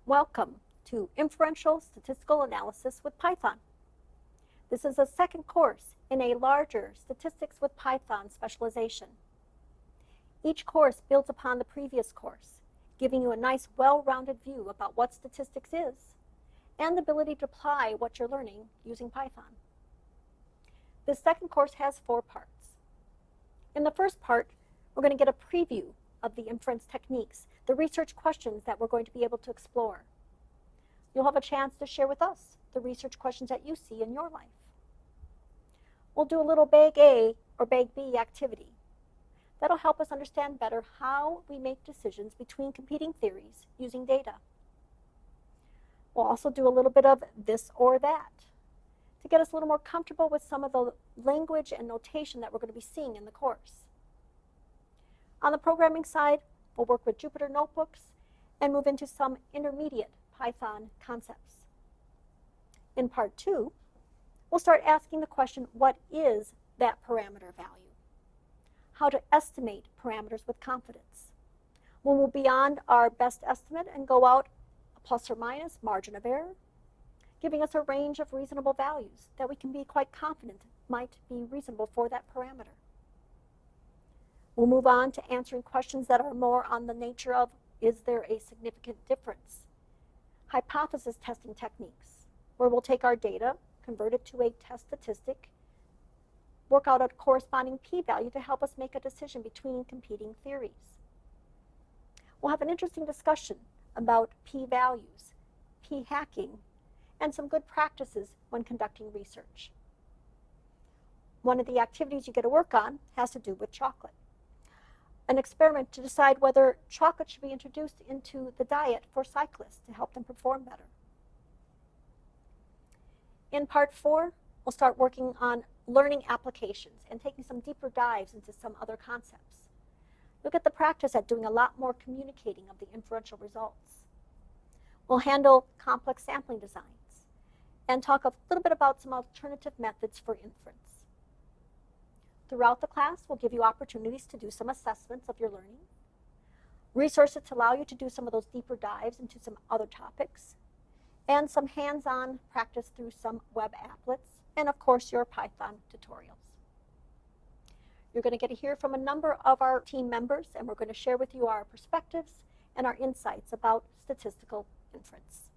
Welcome to Inferential Statistical Analysis with Python. This is a second course in a larger Statistics with Python specialization. Each course builds upon the previous course, giving you a nice, well-rounded view about what statistics is and the ability to apply what you're learning using Python. This second course has 4 parts. In the first part, we're going to get a preview of the inference techniques, the research questions that we're going to be able to explore. You'll have a chance to share with us the research questions that you see in your life. We'll do a little Bag A or Bag B activity. That'll help us understand better how we make decisions between competing theories using data. We'll also do a little bit of this or that to get us a little more comfortable with some of the language and notation that we're going to be seeing in the course. On the programming side, we'll work with Jupyter Notebooks and move into some intermediate Python concepts. In part 2, we'll start asking the question, what is that parameter value? How to estimate parameters with confidence. We'll move beyond our best estimate and go out a plus or minus margin of error, giving us a range of reasonable values that we can be quite confident might be reasonable for that parameter. We'll move on to answering questions that are more on the nature of, is there a significant difference? Hypothesis testing techniques, where we'll take our data, convert it to a test statistic, work out a corresponding p-value to help us make a decision between competing theories. We'll have an interesting discussion about p-values, p-hacking, and some good practices when conducting research. One of the activities you get to work on has to do with chocolate. An experiment to decide whether chocolate should be introduced into the diet for cyclists to help them perform better. In part 4, we'll start working on learning applications and taking some deeper dives into some other concepts. Look at the practice at doing a lot more communicating of the inferential results. We'll handle complex sampling designs and talk a little bit about some alternative methods for inference. Throughout the class, we'll give you opportunities to do some assessments of your learning, resources to allow you to do some of those deeper dives into some other topics, and some hands-on practice through some web applets, and of course your Python tutorials. You're going to get to hear from a number of our team members, and we're going to share with you our perspectives and our insights about statistical inference.